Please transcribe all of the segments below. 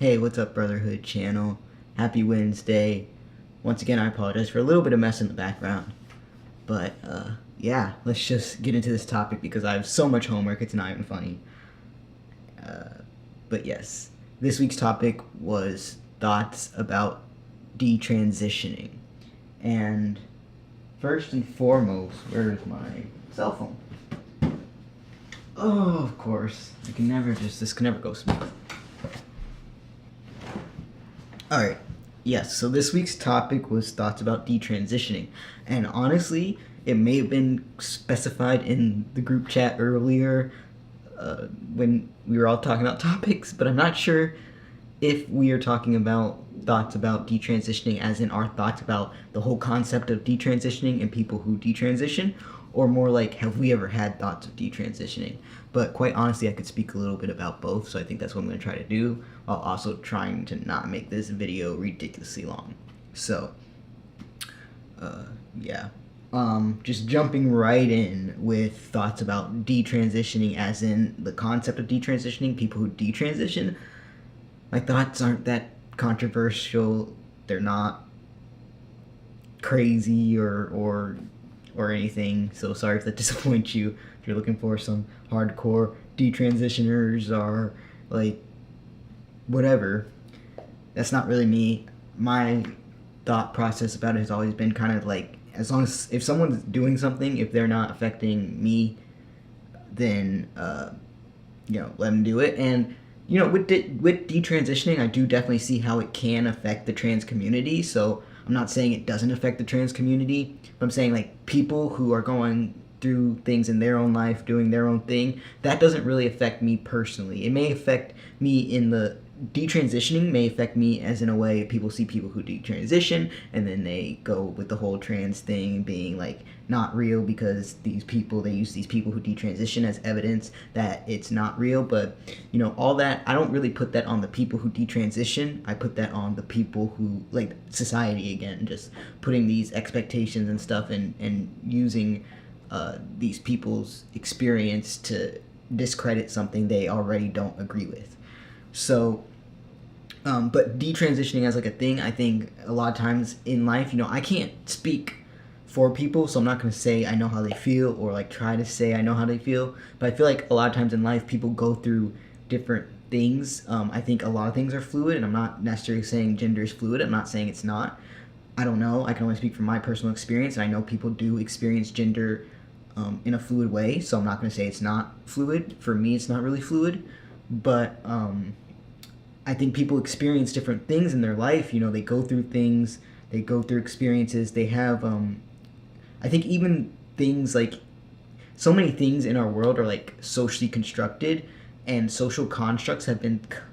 Hey, what's up, Brotherhood channel? Happy Wednesday. Once again, I apologize for a little bit of mess in the background. But, yeah, let's just get into this topic because I have so much homework, it's not even funny. But yes, this week's topic was thoughts about detransitioning. And first and foremost, where's my cell phone? Oh, of course. This can never go smooth. Alright, yes, so this week's topic was thoughts about detransitioning. And honestly, it may have been specified in the group chat earlier when we were all talking about topics, but I'm not sure if we are talking about thoughts about detransitioning as in our thoughts about the whole concept of detransitioning and people who detransition, or more like have we ever had thoughts of detransitioning. But quite honestly, I could speak a little bit about both, so I think that's what I'm going to try to do, while also trying to not make this video ridiculously long. So, yeah. Just jumping right in with thoughts about detransitioning as in the concept of detransitioning, people who detransition. My thoughts aren't that controversial. They're not crazy or anything. So sorry if that disappoints you. If you're looking for some hardcore detransitioners or like whatever, that's not really me. My thought process about it has always been kind of like, as long as if someone's doing something, if they're not affecting me, then let them do it. And with detransitioning, I do definitely see how it can affect the trans community. So I'm not saying it doesn't affect the trans community, but I'm saying like people who are going through things in their own life, doing their own thing, that doesn't really affect me personally. It may affect me in the detransitioning may affect me as in a way people see people who detransition and then they go with the whole trans thing being like not real because they use these people who detransition as evidence that it's not real. But all that, I don't really put that on the people who detransition. I put that on the people who, like, society, again, just putting these expectations and stuff and using these people's experience to discredit something they already don't agree with. So but detransitioning as like a thing, I think a lot of times in life, I can't speak for people, so I'm not going to say I know how they feel or like try to say I know how they feel. But I feel like a lot of times in life, people go through different things. I think a lot of things are fluid, and I'm not necessarily saying gender is fluid. I'm not saying it's not. I don't know. I can only speak from my personal experience, and I know people do experience gender in a fluid way, so I'm not going to say it's not fluid. For me, it's not really fluid, but I think people experience different things in their life. They go through things, they go through experiences. They have, I think even things like, so many things in our world are like socially constructed, and social constructs have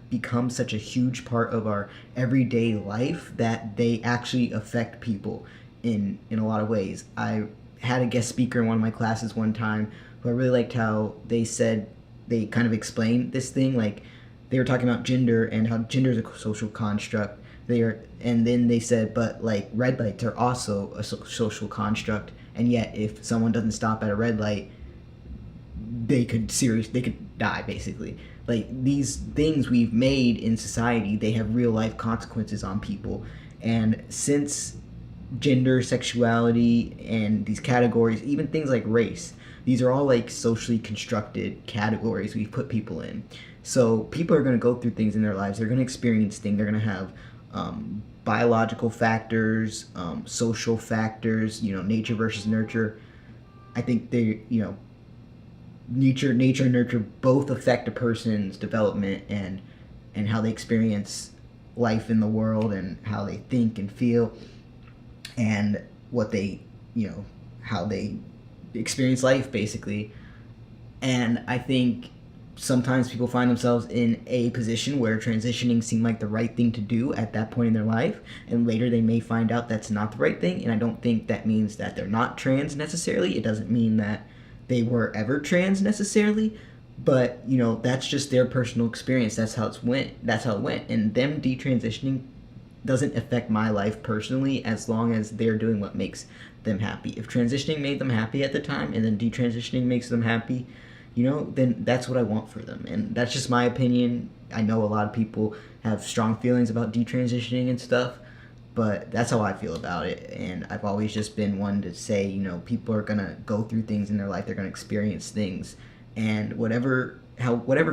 become such a huge part of our everyday life that they actually affect people in a lot of ways. I had a guest speaker in one of my classes one time who I really liked how they said, they kind of explained this thing, like they were talking about gender and how gender is a social construct. And then they said, but like red lights are also a social construct, and yet if someone doesn't stop at a red light, they could die basically. Like these things we've made in society, they have real life consequences on people. And since gender, sexuality, and these categories, even things like race, these are all like socially constructed categories we've put people in. So people are going to go through things in their lives. They're going to experience things. They're going to have biological factors, social factors, nature versus nurture. I think nature and nurture both affect a person's development and how they experience life in the world and how they think and feel and what they, how they experience life basically. And I think sometimes people find themselves in a position where transitioning seemed like the right thing to do at that point in their life, and later they may find out that's not the right thing. And I don't think that means that they're not trans necessarily. It doesn't mean that they were ever trans necessarily, but that's just their personal experience. That's how it went, and them detransitioning doesn't affect my life personally as long as they're doing what makes them happy. If transitioning made them happy at the time and then detransitioning makes them happy, then that's what I want for them. And that's just my opinion. I know a lot of people have strong feelings about detransitioning and stuff, but that's how I feel about it. And I've always just been one to say, people are gonna go through things in their life, they're gonna experience things, and whatever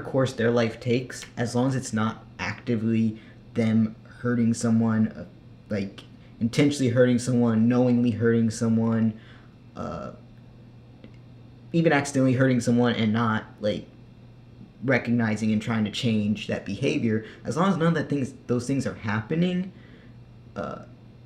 course their life takes, as long as it's not actively them hurting someone, like intentionally hurting someone, knowingly hurting someone, even accidentally hurting someone, and not like recognizing and trying to change that behavior, as long as none of those things are happening,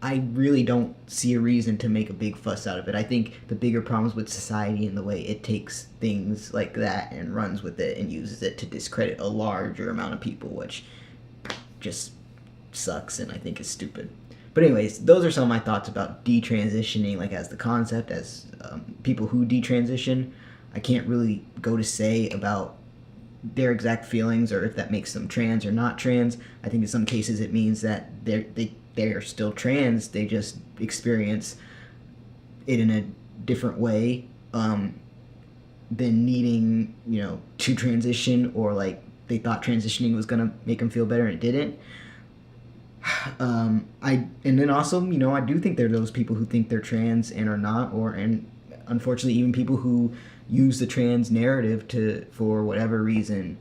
I really don't see a reason to make a big fuss out of it. I think the bigger problems with society and the way it takes things like that and runs with it and uses it to discredit a larger amount of people, which just sucks and I think is stupid. But anyways, those are some of my thoughts about detransitioning, like as the concept, as people who detransition. I can't really go to say about their exact feelings or if that makes them trans or not trans. I think in some cases it means that they are still trans. They just experience it in a different way than needing, to transition, or like they thought transitioning was gonna make them feel better and it didn't. And then also, I do think there are those people who think they're trans and are not, and unfortunately even people who use the trans narrative for whatever reason,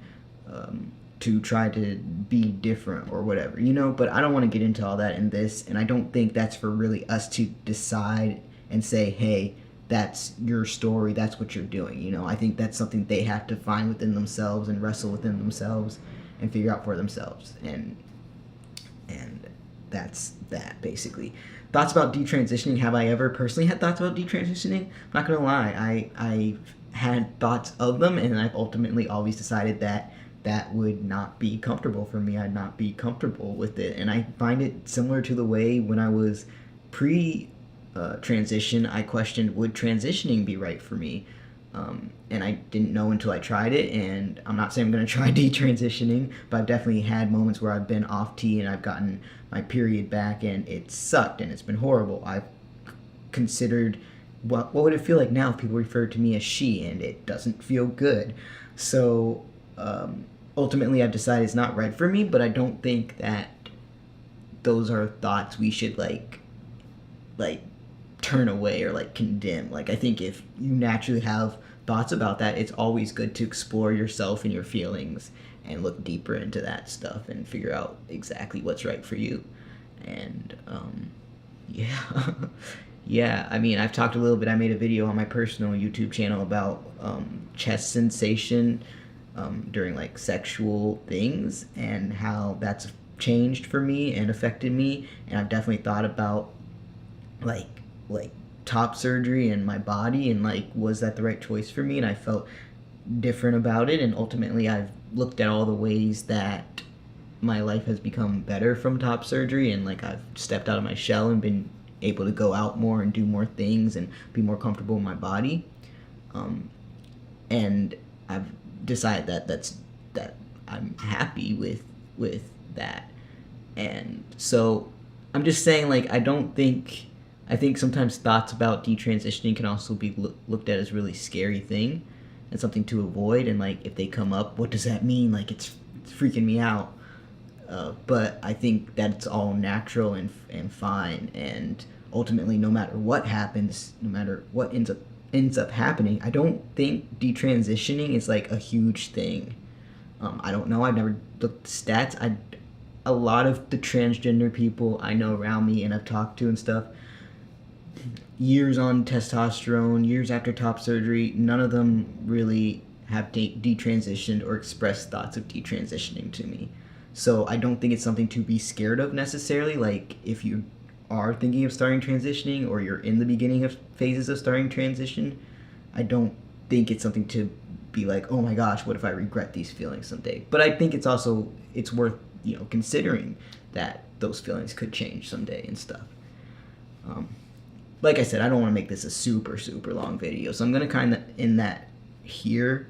to try to be different or whatever, but I don't want to get into all that in this, and I don't think that's for really us to decide and say, hey, that's your story, that's what you're doing. I think that's something they have to find within themselves and wrestle within themselves and figure out for themselves, and that's that, basically. Thoughts about detransitioning. Have I ever personally had thoughts about detransitioning? I'm not gonna lie, I've had thoughts of them, and I've ultimately always decided that would not be comfortable for me. I'd not be comfortable with it, and I find it similar to the way when I was transition, I questioned, would transitioning be right for me? And I didn't know until I tried it, and I'm not saying I'm going to try detransitioning, but I've definitely had moments where I've been off T and I've gotten my period back, and it sucked, and it's been horrible. I've considered, what would it feel like now if people refer to me as she, and it doesn't feel good. So ultimately I've decided it's not right for me, but I don't think that those are thoughts we should like turn away or like condemn. Like, I think if you naturally have thoughts about that, it's always good to explore yourself and your feelings and look deeper into that stuff and figure out exactly what's right for you. And yeah. Yeah, I mean, I've talked a little bit. I made a video on my personal YouTube channel about chest sensation during like sexual things, and how that's changed for me and affected me. And I've definitely thought about like top surgery and my body, and like, was that the right choice for me? And I felt different about it, and ultimately I've looked at all the ways that my life has become better from top surgery, and like I've stepped out of my shell and been able to go out more and do more things and be more comfortable in my body, and I've decided that I'm happy with that. And so I'm just saying, like, I think sometimes thoughts about detransitioning can also be looked at as a really scary thing and something to avoid. And like, if they come up, what does that mean? Like, it's freaking me out. But I think that it's all natural and fine. And ultimately, no matter what happens, no matter what ends up happening, I don't think detransitioning is like a huge thing. I don't know. I've never looked at the stats. A lot of the transgender people I know around me and I've talked to and stuff, years on testosterone, years after top surgery, none of them really have detransitioned or expressed thoughts of detransitioning to me. So I don't think it's something to be scared of necessarily. Like, if you are thinking of starting transitioning, or you're in the beginning of phases of starting transition, I don't think it's something to be like, oh my gosh, what if I regret these feelings someday? But I think it's worth, considering that those feelings could change someday and stuff. Like I said, I don't want to make this a super, super long video, so I'm going to kind of end that here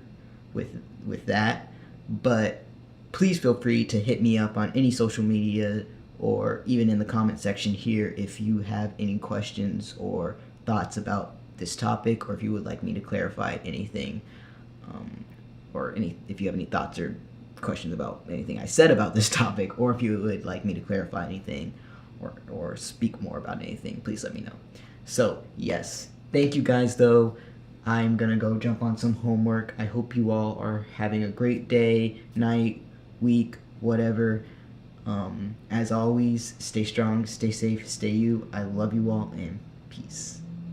with that. But please feel free to hit me up on any social media or even in the comment section here if you have any questions or thoughts about this topic, or if you would like me to clarify anything, or if you have any thoughts or questions about anything I said about this topic, or if you would like me to clarify anything or speak more about anything, please let me know. So, yes. Thank you guys, though. I'm going to go jump on some homework. I hope you all are having a great day, night, week, whatever. As always, stay strong, stay safe, stay you. I love you all, and peace.